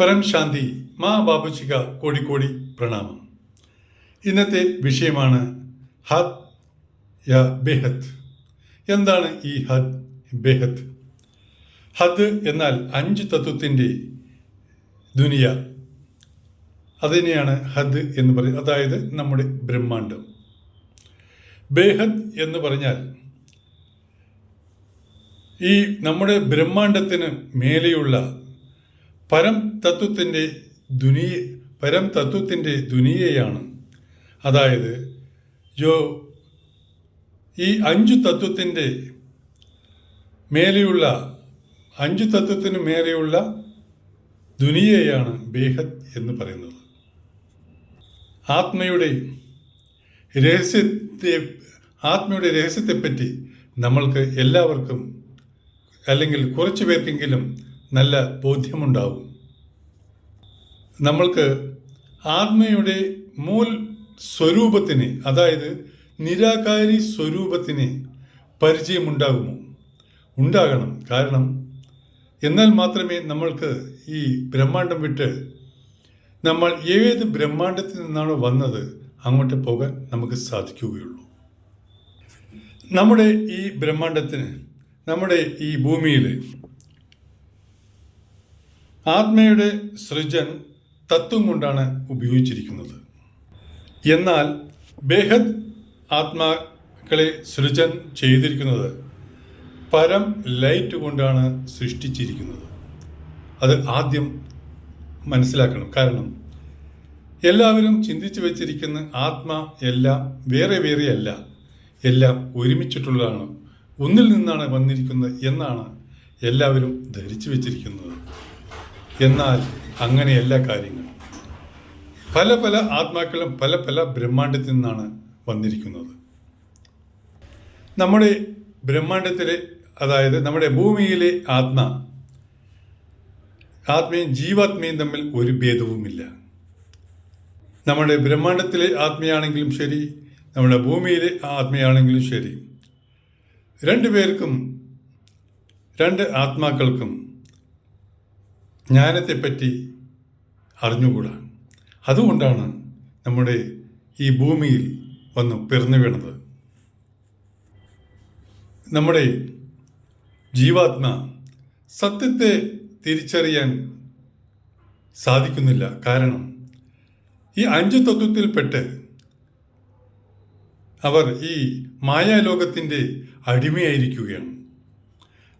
പരം ശാന്തി മാ ബാബുജിക കോടി കോടി പ്രണാമം. ഇന്നത്തെ വിഷയമാണ് ഹദ് യ ബേഹദ്. എന്താണ് ഈ ഹദ് ബേഹദ്? ഹദ് എന്നാൽ 5 തത്വത്തിൻ്റെ ദുനിയ, അതിനെയാണ് ഹദ് എന്ന് പറയുന്നത്. അതായത് നമ്മുടെ ബ്രഹ്മാണ്ടം. ബേഹദ് എന്ന് പറഞ്ഞാൽ ഈ നമ്മുടെ ബ്രഹ്മാണ്ടത്തിന് മേലെയുള്ള പരം തത്വത്തിൻ്റെ ദുനിയയാണ്. അതായത് ഈ 5 തത്വത്തിന് മേലെയുള്ള ദുനിയയാണ് ബേഹദ് എന്ന് പറയുന്നത്. ആത്മയുടെ രഹസ്യത്തെപ്പറ്റി നമ്മൾക്ക് എല്ലാവർക്കും, അല്ലെങ്കിൽ കുറച്ചു പേർക്കെങ്കിലും നല്ല ബോധ്യമുണ്ടാവും. നമ്മൾക്ക് ആത്മയുടെ മൂൽ സ്വരൂപത്തിന്, അതായത് നിരാകാരി സ്വരൂപത്തിന് പരിചയമുണ്ടാകുമോ? ഉണ്ടാകണം. കാരണം എന്നാൽ മാത്രമേ നമ്മൾക്ക് ഈ ബ്രഹ്മാണ്ടം വിട്ട് നമ്മൾ ഏത് ബ്രഹ്മാണ്ടത്തിൽ നിന്നാണോ വന്നത് അങ്ങോട്ട് പോകാൻ നമുക്ക് സാധിക്കുകയുള്ളൂ. നമ്മുടെ ഈ ബ്രഹ്മാണ്ടത്തിന്, നമ്മുടെ ഈ ഭൂമിയിൽ ആത്മയുടെ സൃജൻ തത്വം കൊണ്ടാണ് ഉപയോഗിച്ചിരിക്കുന്നത്. എന്നാൽ ബേഹദ് ആത്മാക്കളെ സൃജൻ ചെയ്തിരിക്കുന്നത് പരം ലൈറ്റ് കൊണ്ടാണ് സൃഷ്ടിച്ചിരിക്കുന്നത്. അത് ആദ്യം മനസ്സിലാക്കണം. കാരണം എല്ലാവരും ചിന്തിച്ചു വച്ചിരിക്കുന്ന ആത്മ എല്ലാം വേറെ വേറെയല്ല, എല്ലാം ഒരുമിച്ചിട്ടുള്ളതാണ്, ഒന്നിൽ നിന്നാണ് വന്നിരിക്കുന്നത് എന്നാണ് എല്ലാവരും ധരിച്ചു വച്ചിരിക്കുന്നത്. എന്നാൽ അങ്ങനെയല്ല കാര്യങ്ങൾ. പല പല ആത്മാക്കളും പല പല ബ്രഹ്മാണ്ടത്തിൽ നിന്നാണ് വന്നിരിക്കുന്നത്. നമ്മുടെ ബ്രഹ്മാണ്ടത്തിലെ, അതായത് നമ്മുടെ ഭൂമിയിലെ ആത്മയും ജീവാത്മയും തമ്മിൽ ഒരു ഭേദവുമില്ല. നമ്മുടെ ബ്രഹ്മാണ്ടത്തിലെ ആത്മയാണെങ്കിലും ശരി, നമ്മുടെ ഭൂമിയിലെ ആത്മയാണെങ്കിലും ശരി, 2 ആത്മാക്കൾക്കും ജ്ഞാനത്തെപ്പറ്റി അറിഞ്ഞുകൂടാ. അതുകൊണ്ടാണ് നമ്മുടെ ഈ ഭൂമിയിൽ വന്ന് പിറന്നു വീണത്. നമ്മുടെ ജീവാത്മ സത്യത്തെ തിരിച്ചറിയാൻ സാധിക്കുന്നില്ല. കാരണം ഈ 5 തത്വത്തിൽപ്പെട്ട് അവർ ഈ മായാലോകത്തിൻ്റെ അടിമയായിരിക്കുകയാണ്.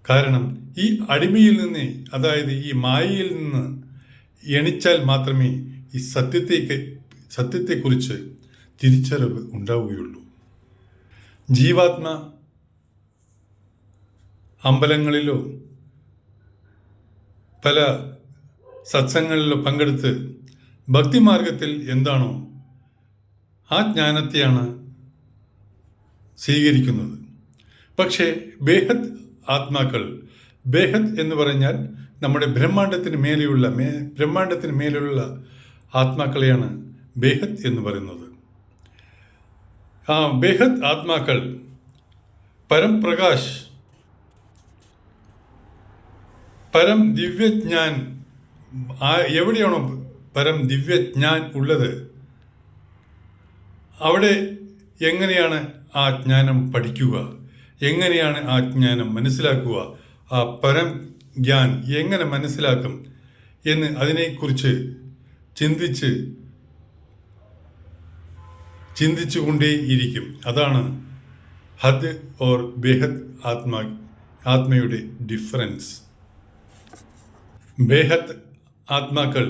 കാരണം ഈ അടിമയിൽ നിന്ന്, അതായത് ഈ മായയിൽ നിന്ന് എണിച്ചാൽ മാത്രമേ ഈ സത്യത്തെക്കുറിച്ച് തിരിച്ചറിവ് ഉണ്ടാവുകയുള്ളൂ. ജീവാത്മ അമ്പലങ്ങളിലോ പല സത്സംഗങ്ങളിലോ പങ്കെടുത്ത് ഭക്തിമാർഗത്തിൽ എന്താണോ ആ ജ്ഞാനത്തെയാണ് സ്വീകരിക്കുന്നത്. പക്ഷേ ബേഹദ് ആത്മാക്കൾ, ബേഹദ് എന്ന് പറഞ്ഞാൽ നമ്മുടെ ബ്രഹ്മാണ്ടത്തിന് മേലെയുള്ള ആത്മാക്കളെയാണ് ബേഹദ് എന്ന് പറയുന്നത്. ആ ബേഹദ് ആത്മാക്കൾ പരംപ്രകാശ്, പരം ദിവ്യജ്ഞാൻ, എവിടെയാണോ പരം ദിവ്യജ്ഞാൻ ഉള്ളത് അവിടെ എങ്ങനെയാണ് ആ ജ്ഞാനം പഠിക്കുക, എങ്ങനെയാണ് ആ ജ്ഞാനം മനസ്സിലാക്കുക, ആ പരം ജ്ഞാൻ എങ്ങനെ മനസ്സിലാക്കും എന്ന് അതിനെക്കുറിച്ച് ചിന്തിച്ചുകൊണ്ടേയിരിക്കും. അതാണ് ഹദ് ഓർ ബേഹദ് ആത്മയുടെ ഡിഫറൻസ്. ബേഹദ് ആത്മാക്കൾ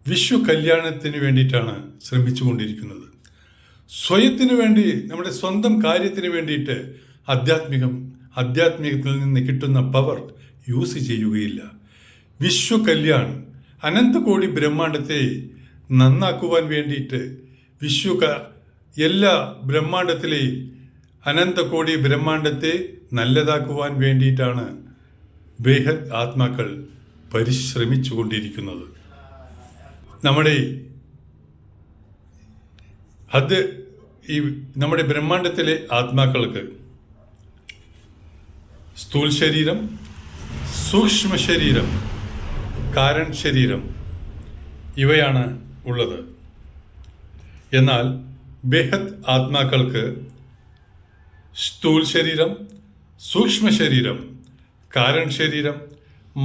വിശ്വ കല്യാണത്തിന് വേണ്ടിയിട്ടാണ് ശ്രമിച്ചുകൊണ്ടിരിക്കുന്നത്. സ്വയത്തിനു വേണ്ടി, നമ്മുടെ സ്വന്തം കാര്യത്തിന് വേണ്ടിയിട്ട് ആധ്യാത്മികത്തിൽ നിന്ന് കിട്ടുന്ന പവർ യൂസ് ചെയ്യുകയില്ല. വിശ്വ കല്യാൺ, അനന്തകോടി ബ്രഹ്മാണ്ടത്തെ നന്നാക്കുവാൻ വേണ്ടിയിട്ട്, എല്ലാ ബ്രഹ്മാണ്ടത്തിലെയും അനന്തകോടി ബ്രഹ്മാണ്ടത്തെ നല്ലതാക്കുവാൻ വേണ്ടിയിട്ടാണ് ബേഹദ് ആത്മാക്കൾ പരിശ്രമിച്ചു കൊണ്ടിരിക്കുന്നത്. നമ്മുടെ ബ്രഹ്മാണ്ടത്തിലെ ആത്മാക്കൾക്ക് സ്ഥൂൽ ശരീരം, സൂക്ഷ്മ ശരീരം, കാരൺ ശരീരം ഇവയാണ് ഉള്ളത്. എന്നാൽ ബേഹദ് ആത്മാക്കൾക്ക് സ്ഥൂൽ ശരീരം, സൂക്ഷ്മ ശരീരം, കാരൺ ശരീരം,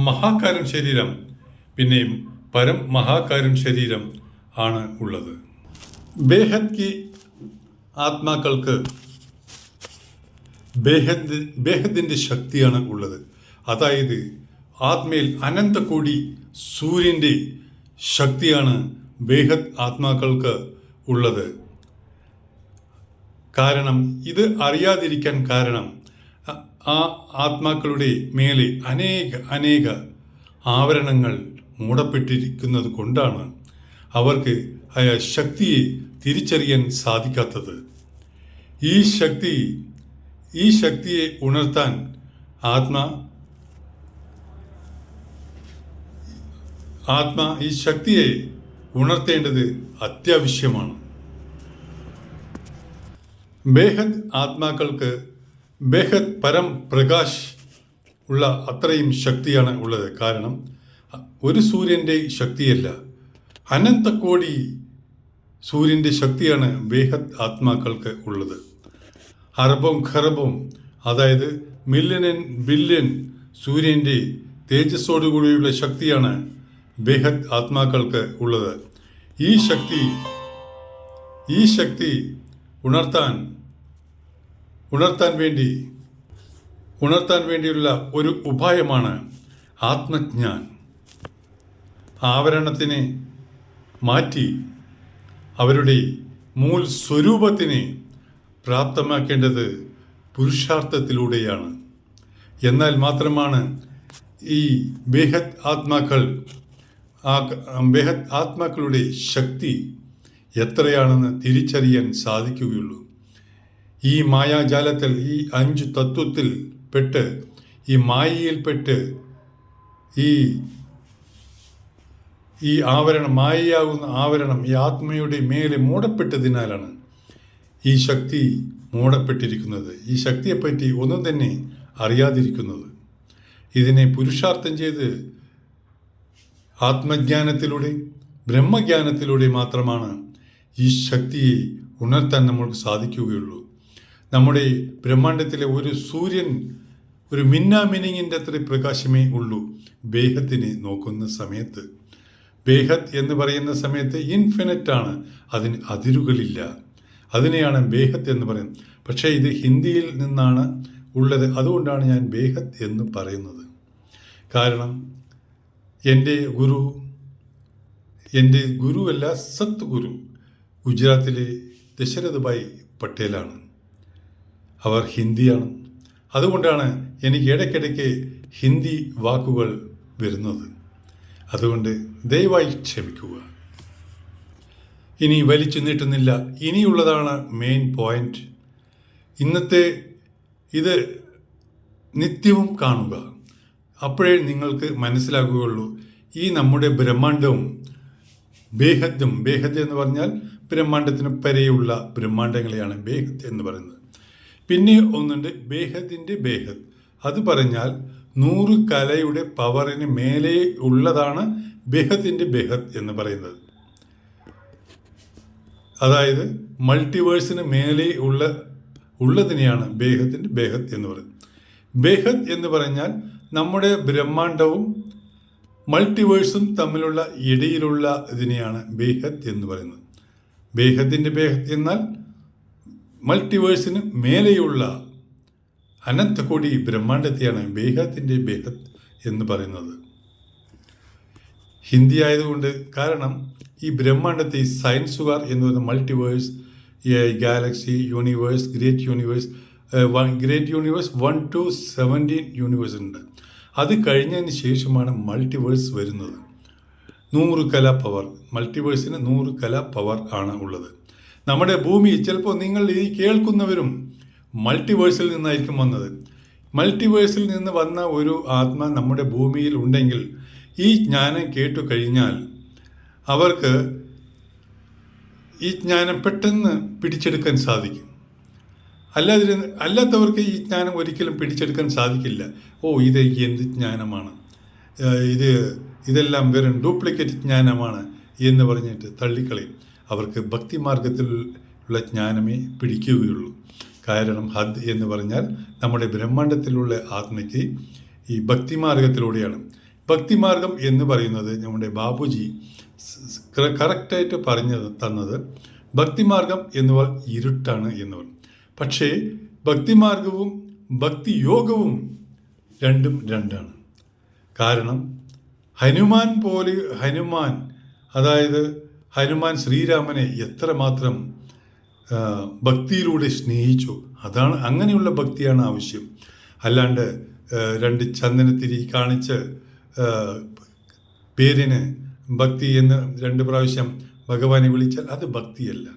മഹാകാരൺ ശരീരം, പിന്നെയും പരം മഹാകാരൺ ശരീരം ആണ് ഉള്ളത്. ബേഹദ് ആത്മാക്കൾക്ക് ബേഹദിൻ്റെ ശക്തിയാണ് ഉള്ളത്. അതായത് ആത്മയിൽ അനന്തകോടി സൂര്യൻ്റെ ശക്തിയാണ് ബേഹദ് ആത്മാക്കൾക്ക് ഉള്ളത്. കാരണം ഇത് അറിയാതിരിക്കാൻ കാരണം ആ ആത്മാക്കളുടെ മേലെ അനേക ആവരണങ്ങൾ മൂടപ്പെട്ടിരിക്കുന്നത് കൊണ്ടാണ് അവർക്ക് ആ ശക്തിയെ തിരിച്ചറിയാൻ സാധിക്കാത്തത്. ഈ ശക്തിയെ ഉണർത്താൻ ഈ ശക്തിയെ ഉണർത്തേണ്ടത് അത്യാവശ്യമാണ്. ബേഹദ് ആത്മാക്കൾക്ക് ബേഹദ് പരം പ്രകാശ് ഉള്ള അത്രയും ശക്തിയാണ് ഉള്ളത്. കാരണം ഒരു സൂര്യൻ്റെ ശക്തിയല്ല, അനന്തകോടി സൂര്യൻ്റെ ശക്തിയാണ് ബേഹദ് ആത്മാക്കൾക്ക് ഉള്ളത്. അറബും ഖറബും, അതായത് മില്യൺ ബില്യൺ സൂര്യൻ്റെ തേജസ്സോടുകൂടിയുള്ള ശക്തിയാണ് ബേഹദ് ആത്മാക്കൾക്ക് ഉള്ളത്. ഈ ശക്തി ഉണർത്താൻ വേണ്ടിയുള്ള ഒരു ഉപായമാണ് ആത്മജ്ഞാൻ. ആവരണത്തിനെ മാറ്റി അവരുടെ മൂൽ സ്വരൂപത്തിനെ പ്രാപ്തമാക്കേണ്ടത് പുരുഷാർത്ഥത്തിലൂടെയാണ്. എന്നാൽ മാത്രമാണ് ഈ ബേഹദ് ആത്മാക്കളുടെ ശക്തി എത്രയാണെന്ന് തിരിച്ചറിയാൻ സാധിക്കുകയുള്ളൂ. ഈ മായാജാലത്തിൽ, ഈ 5 തത്വത്തിൽ പെട്ട്, ഈ മായയിൽപ്പെട്ട്, ഈ ആവരണം, മായയാകുന്ന ആവരണം ഈ ആത്മയുടെ മേലെ മൂടപ്പെട്ടതിനാലാണ് ഈ ശക്തി മൂടപ്പെട്ടിരിക്കുന്നത്. ഈ ശക്തിയെപ്പറ്റി ഒന്നും തന്നെ അറിയാതിരിക്കുന്നത്. ഇതിനെ പുരുഷാർത്ഥം ചെയ്ത് ആത്മജ്ഞാനത്തിലൂടെ, ബ്രഹ്മജ്ഞാനത്തിലൂടെ മാത്രമാണ് ഈ ശക്തിയെ ഉണർത്താൻ നമ്മൾക്ക് സാധിക്കുകയുള്ളൂ. നമ്മുടെ ബ്രഹ്മാണ്ടത്തിലെ ഒരു സൂര്യൻ ഒരു മിന്നാമിനിങ്ങിൻ്റെ അത്ര പ്രകാശമേ ഉള്ളൂ ബേഹത്തിനെ നോക്കുന്ന സമയത്ത്. ബേഹത്ത് എന്ന് പറയുന്ന സമയത്ത് ഇൻഫിനിറ്റ് ആണ്, അതിന് അതിരുകളില്ല. അതിനെയാണ് ബേഹത്ത് എന്ന് പറയുന്നത്. പക്ഷേ ഇത് ഹിന്ദിയിൽ നിന്നാണ് ഉള്ളത്, അതുകൊണ്ടാണ് ഞാൻ ബേഹത്ത് എന്ന് പറയുന്നത്. കാരണം എൻ്റെ ഗുരുവല്ല, സത് ഗുരു ഗുജറാത്തിലെ ദശരഥ് ഭായ് പട്ടേലാണ്. അവർ ഹിന്ദിയാണ്. അതുകൊണ്ടാണ് എനിക്ക് ഇടയ്ക്കിടയ്ക്ക് ഹിന്ദി വാക്കുകൾ വരുന്നത്. അതുകൊണ്ട് ദയവായി ക്ഷമിക്കുക. ഇനി വലിച്ചു നീട്ടുന്നില്ല, ഇനിയുള്ളതാണ് മെയിൻ പോയിന്റ്. ഇന്നത്തെ ഇത് നിത്യവും കാണുക, അപ്പോഴേ നിങ്ങൾക്ക് മനസ്സിലാകുകയുള്ളൂ ഈ നമ്മുടെ ബ്രഹ്മാണ്ടവും ബേഹദ്ദും. ബേഹദ് എന്ന് പറഞ്ഞാൽ ബ്രഹ്മാണ്ടത്തിന് പരെയുള്ള ബ്രഹ്മാണ്ടങ്ങളെയാണ് ബേഹദ് എന്ന് പറയുന്നത്. പിന്നെ ഒന്നുണ്ട് ബേഹദിൻ്റെ ബേഹദ്. അത് പറഞ്ഞാൽ 100 കലയുടെ പവറിന് മേലെ ഉള്ളതാണ് ബേഹദിൻ്റെ ബേഹദ് എന്ന് പറയുന്നത്. അതായത് മൾട്ടിവേഴ്സിന് മേലെ ഉള്ളതിനെയാണ് ബേഹദിൻ്റെ ബേഹദ് എന്ന് പറയുന്നത്. ബേഹദ് എന്ന് പറഞ്ഞാൽ നമ്മുടെ ബ്രഹ്മാണ്ടവും മൾട്ടിവേഴ്സും തമ്മിലുള്ള ഇടയിലുള്ള ഇതിനെയാണ് ബേഹദ് എന്ന് പറയുന്നത്. ബേഹദിൻ്റെ ബേഹദ് എന്നാൽ മൾട്ടിവേഴ്സിന് മേലെയുള്ള അനന്തകോടി ബ്രഹ്മാണ്ടത്തെയാണ് ബേഹദിൻ്റെ ബേഹദ് എന്ന് പറയുന്നത്. ഹിന്ദി ആയതുകൊണ്ട്, കാരണം ഈ ബ്രഹ്മാണ്ടത്തെ സയൻസുകാർ എന്ന് പറയുന്ന multiverse, Galaxy, universe, great universe 1 to 17 universe ഉണ്ട്. അത് കഴിഞ്ഞതിന് ശേഷമാണ് മൾട്ടിവേഴ്സ് വരുന്നത്. 100 കല പവർ, മൾട്ടിവേഴ്സിന് 100 കല പവർ ആണ് ഉള്ളത്. നമ്മുടെ ഭൂമി, ചിലപ്പോൾ നിങ്ങൾ ഈ കേൾക്കുന്നവരും മൾട്ടിവേഴ്സിൽ നിന്നായിരിക്കും വന്നത്. മൾട്ടിവേഴ്സിൽ നിന്ന് വന്ന ഒരു ആത്മ നമ്മുടെ ഭൂമിയിൽ ഉണ്ടെങ്കിൽ ഈ ജ്ഞാനം കേട്ടു കഴിഞ്ഞാൽ അവർക്ക് ഈ ജ്ഞാനം പെട്ടെന്ന് പിടിച്ചെടുക്കാൻ സാധിക്കും. അല്ലാത്തവർക്ക് ഈ ജ്ഞാനം ഒരിക്കലും പിടിച്ചെടുക്കാൻ സാധിക്കില്ല. ഇത് എന്ത് ജ്ഞാനമാണ്, ഇതെല്ലാം വെറും ഡ്യൂപ്ലിക്കേറ്റ് ജ്ഞാനമാണ് എന്ന് പറഞ്ഞിട്ട് തള്ളിക്കളയും. അവർക്ക് ഭക്തിമാർഗത്തിലുള്ള ജ്ഞാനമേ പിടിക്കുകയുള്ളൂ. കാരണം ഹദ് എന്ന് പറഞ്ഞാൽ നമ്മുടെ ബ്രഹ്മാണ്ടത്തിലുള്ള ആത്മയ്ക്ക് ഈ ഭക്തിമാർഗത്തിലൂടെയാണ്. ഭക്തിമാർഗം എന്ന് പറയുന്നത് നമ്മുടെ ബാബുജി കറക്റ്റായിട്ട് പറഞ്ഞു തന്നത് ഭക്തിമാർഗം എന്നുവൽ ഇരുട്ടാണ് എന്ന് പറയും. പക്ഷേ ഭക്തിമാർഗവും ഭക്തിയോഗവും രണ്ടും രണ്ടാണ്. കാരണം ഹനുമാൻ ശ്രീരാമനെ എത്രമാത്രം ഭക്തിയിലൂടെ സ്നേഹിച്ചു. അങ്ങനെയുള്ള ഭക്തിയാണ് ആവശ്യം. അല്ലാണ്ട് 2 ചന്ദനത്തിരി കാണിച്ച് പേരിന് ഭക്തി എന്ന് 2 പ്രാവശ്യം ഭഗവാനെ വിളിച്ചാൽ അത് ഭക്തിയല്ല.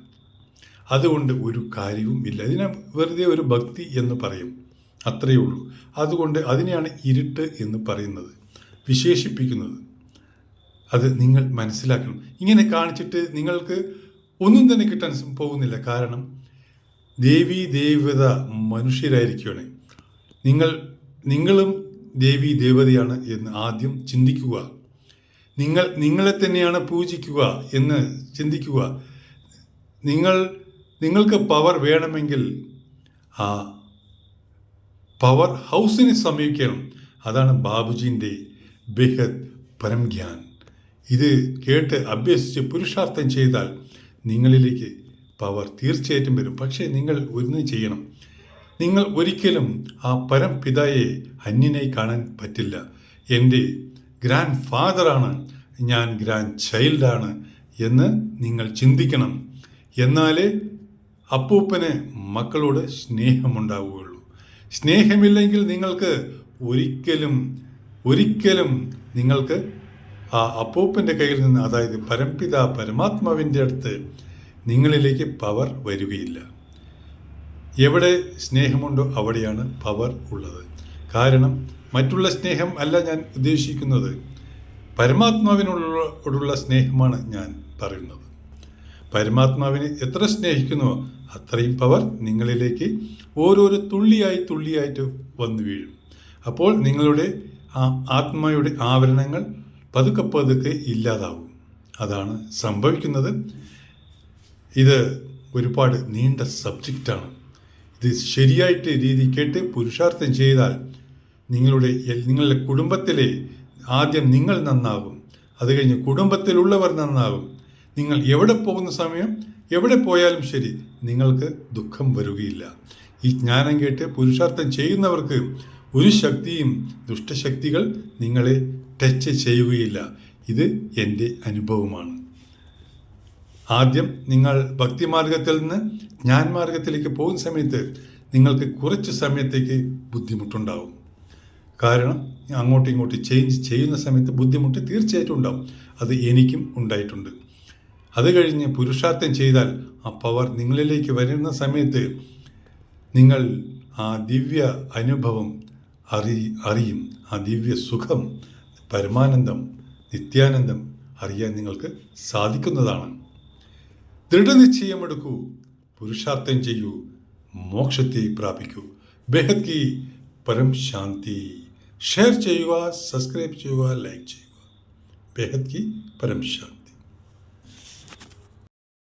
അതുകൊണ്ട് ഒരു കാര്യവും ഇല്ല. ഇതിനെ വെറുതെ ഒരു ഭക്തി എന്ന് പറയും, അത്രയേ ഉള്ളൂ. അതുകൊണ്ട് അതിനെയാണ് ഇരുട്ട് എന്ന് പറയുന്നത്, വിശേഷിപ്പിക്കുന്നത്. അത് നിങ്ങൾ മനസ്സിലാക്കണം. ഇങ്ങനെ കാണിച്ചിട്ട് നിങ്ങൾക്ക് ഒന്നും തന്നെ കിട്ടാൻ പോകുന്നില്ല. കാരണം ദേവീ ദേവത മനുഷ്യരായിരിക്കുകയാണ്. നിങ്ങളും ദേവീ ദേവതയാണ് എന്ന് ആദ്യം ചിന്തിക്കുക. നിങ്ങളെ തന്നെയാണ് പൂജിക്കുക എന്ന് ചിന്തിക്കുക. നിങ്ങൾക്ക് പവർ വേണമെങ്കിൽ ആ പവർ ഹൗസിനെ സമീപിക്കണം. അതാണ് ബാബുജീൻ്റെ ബെഹദ് പരംഗ്യാൻ. ഇത് കേട്ട് അഭ്യസിച്ച് പുരുഷാർത്ഥം ചെയ്താൽ നിങ്ങളിലേക്ക് പവർ തീർച്ചയായിട്ടും വരും. പക്ഷേ നിങ്ങൾ ഒന്ന് ചെയ്യണം. നിങ്ങൾ ഒരിക്കലും ആ പരംപിതായെ അന്യനായി കാണാൻ പറ്റില്ല. എൻ്റെ ഗ്രാൻഡ് ഫാദറാണ്, ഞാൻ ഗ്രാൻഡ് ചൈൽഡാണ് എന്ന് നിങ്ങൾ ചിന്തിക്കണം. എന്നാലേ അപ്പൂപ്പന് മക്കളോട് സ്നേഹമുണ്ടാവുകയുള്ളൂ. സ്നേഹമില്ലെങ്കിൽ നിങ്ങൾക്ക് ഒരിക്കലും നിങ്ങൾക്ക് ആ അപ്പൂപ്പൻ്റെ കയ്യിൽ നിന്ന്, അതായത് പരംപിത പരമാത്മാവിൻ്റെ അടുത്ത് നിങ്ങളിലേക്ക് പവർ വരികയില്ല. എവിടെ സ്നേഹമുണ്ടോ അവിടെയാണ് പവർ ഉള്ളത്. കാരണം മറ്റുള്ള സ്നേഹം അല്ല ഞാൻ ഉദ്ദേശിക്കുന്നത്, പരമാത്മാവിനോടുള്ള സ്നേഹമാണ് ഞാൻ പറയുന്നത്. പരമാത്മാവിനെ എത്ര സ്നേഹിക്കുന്നുവോ അത്രയും പവർ നിങ്ങളിലേക്ക് ഓരോരോ തുള്ളിയായിട്ട് വന്നു വീഴും. അപ്പോൾ നിങ്ങളുടെ ആത്മയുടെ ആവരണങ്ങൾ പതുക്കെ ഇല്ലാതാവും. അതാണ് സംഭവിക്കുന്നത്. ഇത് ഒരുപാട് നീണ്ട സബ്ജക്റ്റാണ്. ഇത് ശരിയായിട്ട് രീതി കേട്ട് പുരുഷാർത്ഥം ചെയ്താൽ നിങ്ങളുടെ കുടുംബത്തിലെ ആദ്യം നിങ്ങൾ നന്നാകും. അത് കഴിഞ്ഞ് കുടുംബത്തിലുള്ളവർ നന്നാകും. നിങ്ങൾ എവിടെ പോകുന്ന സമയം എവിടെ പോയാലും ശരി നിങ്ങൾക്ക് ദുഃഖം വരികയില്ല. ഈ ജ്ഞാനം കേട്ട് പുരുഷാർത്ഥം ചെയ്യുന്നവർക്ക് ഒരു ശക്തിയും ദുഷ്ടശക്തികൾ നിങ്ങളെ ടച്ച് ചെയ്യുകയില്ല. ഇത് എൻ്റെ അനുഭവമാണ്. ആദ്യം നിങ്ങൾ ഭക്തിമാർഗത്തിൽ നിന്ന് ജ്ഞാൻമാർഗത്തിലേക്ക് പോകുന്ന സമയത്ത് നിങ്ങൾക്ക് കുറച്ച് സമയത്തേക്ക് ബുദ്ധിമുട്ടുണ്ടാവും. കാരണം അങ്ങോട്ടും ചേഞ്ച് ചെയ്യുന്ന സമയത്ത് ബുദ്ധിമുട്ട് തീർച്ചയായിട്ടും ഉണ്ടാവും. അത് എനിക്കും ഉണ്ടായിട്ടുണ്ട്. അത് കഴിഞ്ഞ് പുരുഷാർത്ഥം ചെയ്താൽ ആ പവർ നിങ്ങളിലേക്ക് വരുന്ന സമയത്ത് നിങ്ങൾ ആ ദിവ്യ അനുഭവം അറിയും. ആ ദിവ്യ സുഖം, പരമാനന്ദം, നിത്യാനന്ദം അറിയാൻ നിങ്ങൾക്ക് സാധിക്കുന്നതാണ്. ദൃഢനിശ്ചയമെടുക്കൂ, പുരുഷാർത്ഥം ചെയ്യൂ, മോക്ഷത്തെ പ്രാപിക്കൂ. ബെഹദ് കി പരം ശാന്തി. ഷെയർ ചെയ്യുക, സബ്സ്ക്രൈബ് ചെയ്യുക, ലൈക്ക് ചെയ്യുക. ബെഹദ് കി പരം ശാന്തി.